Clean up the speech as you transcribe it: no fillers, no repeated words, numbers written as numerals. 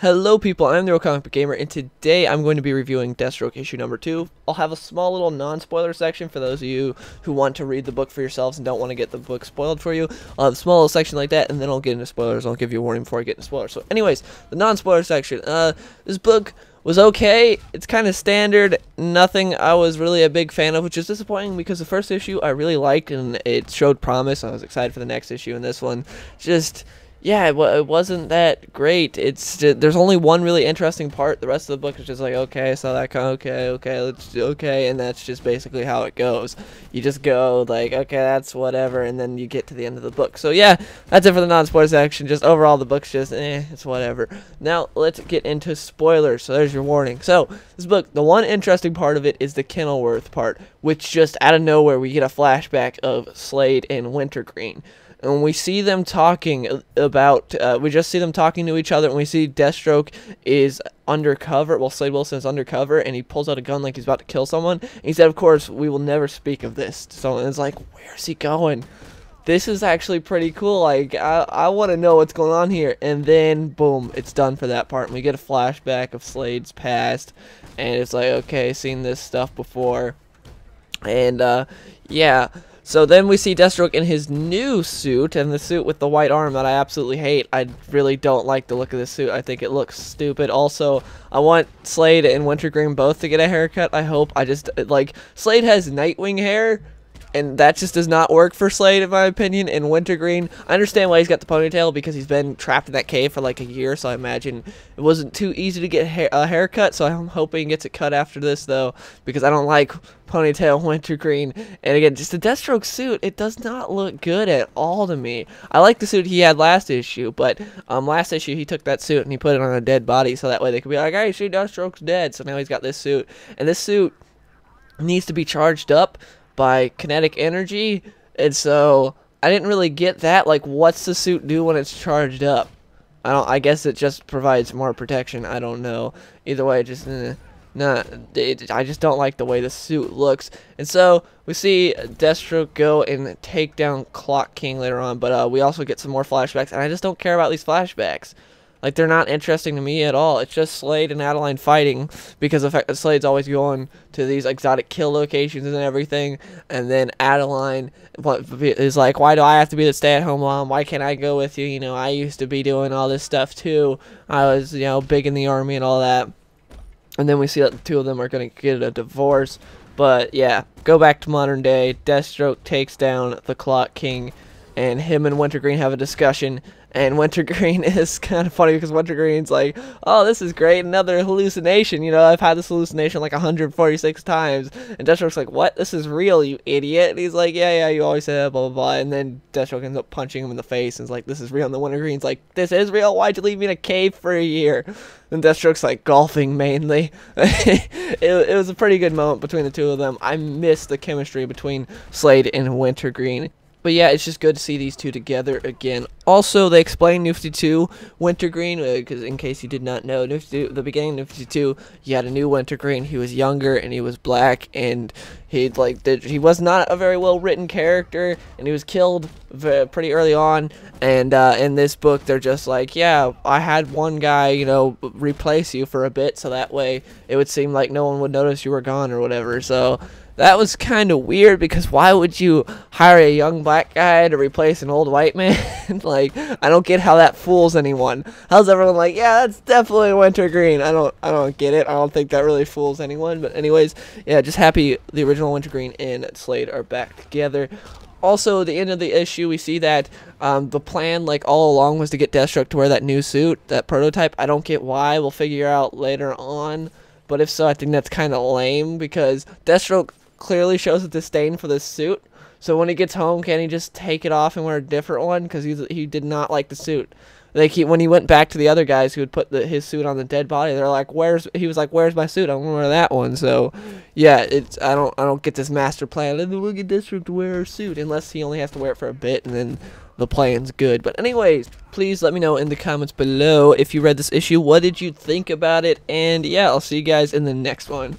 Hello people, I'm the Real Comic Book Gamer, and today I'm going to be reviewing Deathstroke issue number 2. I'll have a small little non-spoiler section for those of you who want to read the book for yourselves and don't want to get the book spoiled for you. I'll have a small little section like that, and then I'll get into spoilers. I'll give you a warning before I get into spoilers. So anyways, the non-spoiler section. This book was okay. It's kind of standard. Nothing I was really a big fan of, which is disappointing because the first issue I really liked and it showed promise. I was excited for the next issue, and this one just... yeah, it wasn't that great. It's just, there's only one really interesting part. The rest of the book is just like, okay, so that kind of, okay, and that's just basically how it goes. You just go like, okay, that's whatever, and then you get to the end of the book. So yeah, that's it for the non-spoiler section. Just overall, the book's just, it's whatever. Now let's get into spoilers. So there's your warning. So this book, the one interesting part of it is the Kenilworth part, which just out of nowhere we get a flashback of Slade and Wintergreen. And we see them talking about, we just see them talking to each other, and we see Deathstroke is undercover. Well, Slade Wilson is undercover, and he pulls out a gun like he's about to kill someone. And he said, of course, we will never speak of this. So it's like, where's he going? This is actually pretty cool. Like, I want to know what's going on here. And then, boom, it's done for that part. And we get a flashback of Slade's past. And it's like, okay, seen this stuff before. And, yeah. So then we see Deathstroke in his new suit, and the suit with the white arm that I absolutely hate. I really don't like the look of this suit. I think it looks stupid. Also, I want Slade and Wintergreen both to get a haircut. I hope. I just, like, Slade has Nightwing hair, and that just does not work for Slade, in my opinion. And Wintergreen, I understand why he's got the ponytail, because he's been trapped in that cave for like a year, so I imagine it wasn't too easy to get a haircut, so I'm hoping he gets it cut after this, though, because I don't like ponytail Wintergreen. And again, just the Deathstroke suit, it does not look good at all to me. I like the suit he had last issue, but last issue he took that suit and he put it on a dead body, so that way they could be like, hey, see, Deathstroke's dead. So now he's got this suit, and this suit needs to be charged up by kinetic energy, and so I didn't really get that. Like, what's the suit do when it's charged up? I guess it just provides more protection. I don't know. Either way, just I just don't like the way the suit looks. And so we see Deathstroke go and take down Clock King later on, but we also get some more flashbacks, and I just don't care about these flashbacks. Like, they're not interesting to me at all. It's just Slade and Adeline fighting because of the fact that Slade's always going to these exotic kill locations and everything. And then Adeline is like, why do I have to be the stay-at-home mom? Why can't I go with you? You know, I used to be doing all this stuff too. I was, you know, big in the army and all that. And then we see that the two of them are going to get a divorce. But yeah, go back to modern day. Deathstroke takes down the Clock King, and him and Wintergreen have a discussion. And Wintergreen is kind of funny because Wintergreen's like, oh, this is great, another hallucination. You know, I've had this hallucination like 146 times. And Deathstroke's like, what? This is real, you idiot. And he's like, yeah, you always say that, blah, blah, blah. And then Deathstroke ends up punching him in the face and is like, this is real. And the Wintergreen's like, this is real? Why'd you leave me in a cave for a year? And Deathstroke's like, golfing mainly. It was a pretty good moment between the two of them. I miss the chemistry between Slade and Wintergreen. But yeah, it's just good to see these two together again. Also, they explain New 52 Wintergreen, because in case you did not know, the beginning of New 52, you had a new Wintergreen. He was younger and he was black, and he was not a very well written character, and he was killed pretty early on. And in this book, they're just like, yeah, I had one guy, you know, replace you for a bit, so that way it would seem like no one would notice you were gone or whatever. So that was kind of weird, because why would you hire a young black guy to replace an old white man? Like, I don't get how that fools anyone. How's everyone like, yeah, that's definitely Wintergreen? I don't get it. I don't think that really fools anyone. But anyways, yeah, just happy the original Wintergreen and Slade are back together. Also, at the end of the issue, we see that the plan, like, all along was to get Deathstroke to wear that new suit, that prototype. I don't get why. We'll figure out later on. But if so, I think that's kind of lame, because Deathstroke clearly shows a disdain for this suit. So when he gets home, can he just take it off and wear a different one? Because he did not like the suit. Like, when he went back to the other guys who had put his suit on the dead body, they're like, he was like, where's my suit? I want to wear that one. So yeah, I don't get this master plan. We'll get Deathstroke to wear a suit, unless he only has to wear it for a bit, and then the plan's good. But anyways, please let me know in the comments below if you read this issue. What did you think about it? And yeah, I'll see you guys in the next one.